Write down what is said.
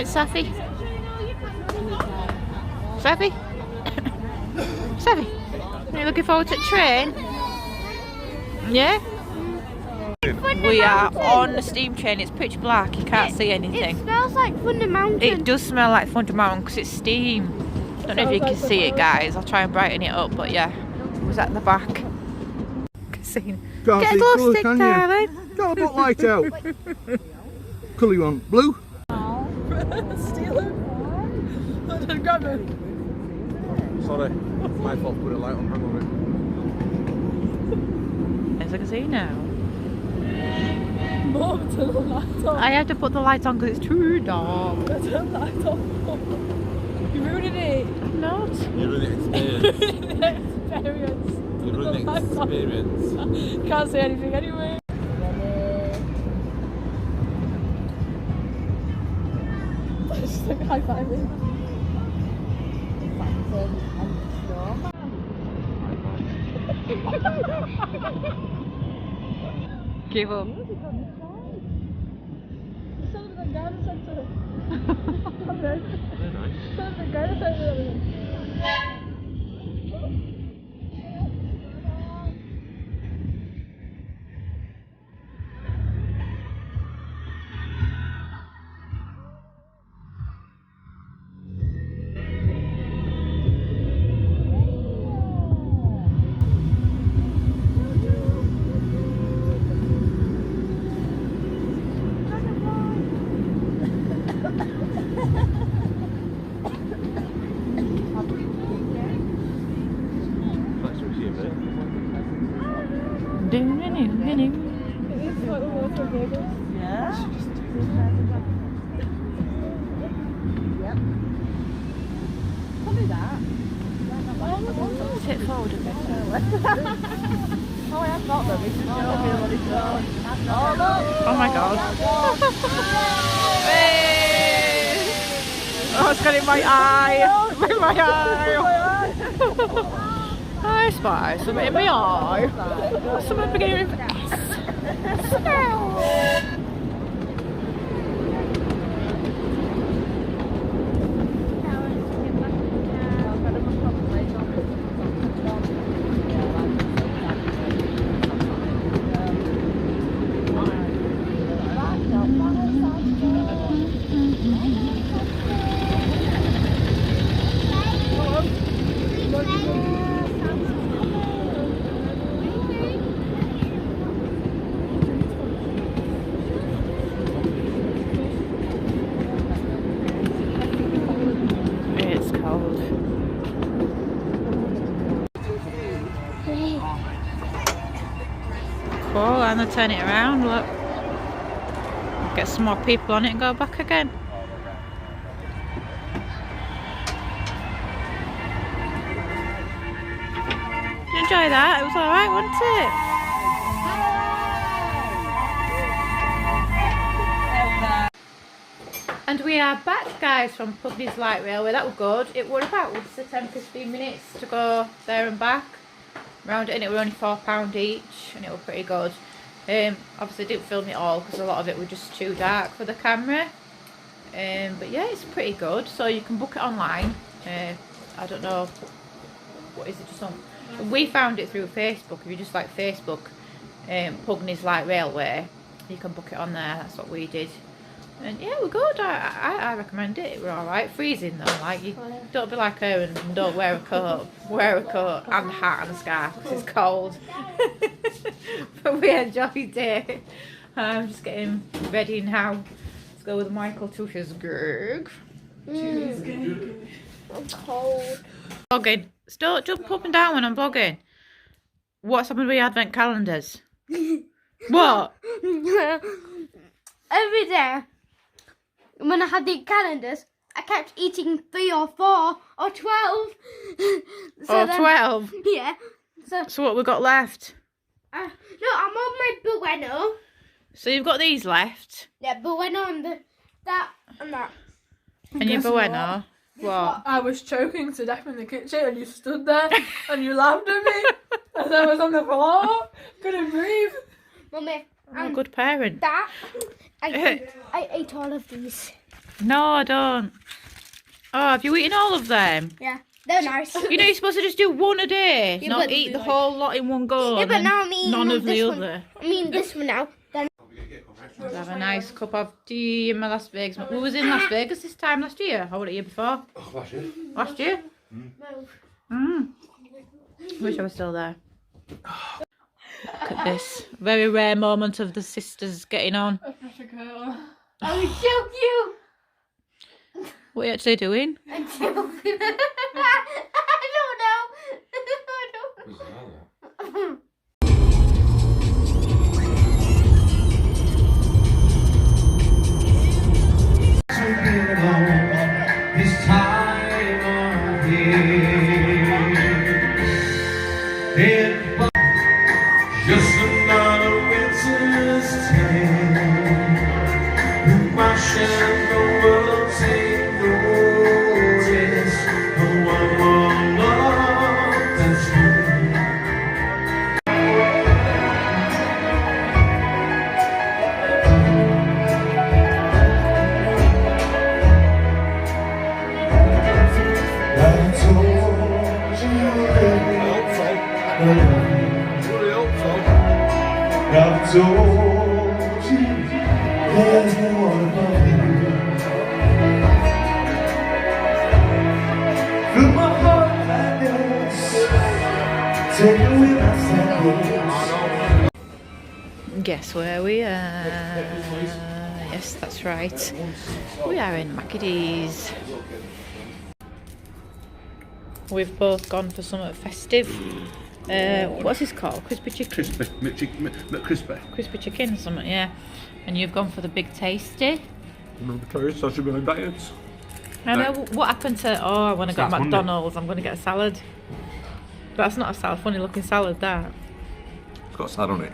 Right, Safi. Safi? Safi? Are you looking forward to the train? Yeah? We are on the steam train. It's pitch black. You can't see anything. It smells like Thunder Mountain. It does smell like Thunder Mountain because it's steam. Don't know if you can see it, guys. I'll try and brighten it up, but yeah, it was at the back. Casino. Can't Get a see glow colour, stick, can darling. you? Got a bit light out. Colour you want? Blue? Steal it. Grab it. Sorry, my fault. Put a light on. Hang on a minute. There's a casino. Mom, turn the light on. I have to put the lights on because it's too dark. Turn the light on. You're ruining it. I'm not. You're running experience. Experience. You're running experience. Can't say anything anyway. Just like high fiving. Give up. Tip forward a bit. Oh, I have got them. Oh my god. Hey! Oh, it's got in my eye. In my eye. I spy something in my eye. Something beginning with S. Smell. Cool, and they'll turn it around, look. Get some more people on it and go back again. Did you enjoy that? It was alright, wasn't it? And we are back, guys, from Pugneys light railway. That was good. It was about 10-15 minutes to go there and back. Round it, and it were only £4 each, and it was pretty good. Obviously I didn't film it all because a lot of it was just too dark for the camera. But yeah, it's pretty good. So you can book it online. I don't know, what is it, just on? We found it through Facebook. If you just like Facebook, Pugneys light railway, you can book it on there. That's what we did. And yeah, we're good. I recommend it. We're alright. Freezing though, like, you don't be like her and don't wear a coat. Wear a coat and a hat and a scarf because it's cold. But we enjoyed it. I'm just getting ready now. Let's go with Michael Tush's gig. I'm cold. Vlogging. Don't jump up and down when I'm vlogging. What's happened with your advent calendars? What? Every day, when I had the calendars, I kept eating 3 or 4 or 12. So 12? Yeah. So what we got left? No, I'm on my Bueno. So you've got these left? Yeah, Bueno and that and that. And your Bueno? What? I was choking to death in the kitchen and you stood there and you laughed at me as I was on the floor. Couldn't breathe. Mummy, I'm a good parent. That, I ate all of these. No, I don't. Oh, have you eaten all of them? Yeah, they're nice. You know, you're supposed to just do one a day, Yeah, not but- eat the whole lot in one go. Yeah, and but then now I'm eating none of the this one. other. I mean this one now. Then Have a nice cup of tea in my Las Vegas. We was in Las Vegas this time last year. Or was it year before? Oh, last year. Last year? Wish I was still there. Look at this. Very rare moment of the sisters getting on. I'm so cute. What are you actually doing? I'm so cute. I don't know. I don't. This time of year, just another winter's tale. My share the world take notice of one more love that's true. I've told you there's no one above you. Fill my heart like this, take away my sadness. Guess where we are? Yes, that's right. We are in McDonald's. We've both gone for something festive. What's this called? Crispy chicken? Crispy. Crispy chicken or something, yeah. And you've gone for the big tasty. Remember, Terry, I should be on a diet. I know, what happened to, oh, I want to go to Salad, McDonald's, I'm going to get a salad. That's not a salad, funny looking salad, that. It's got salad on it.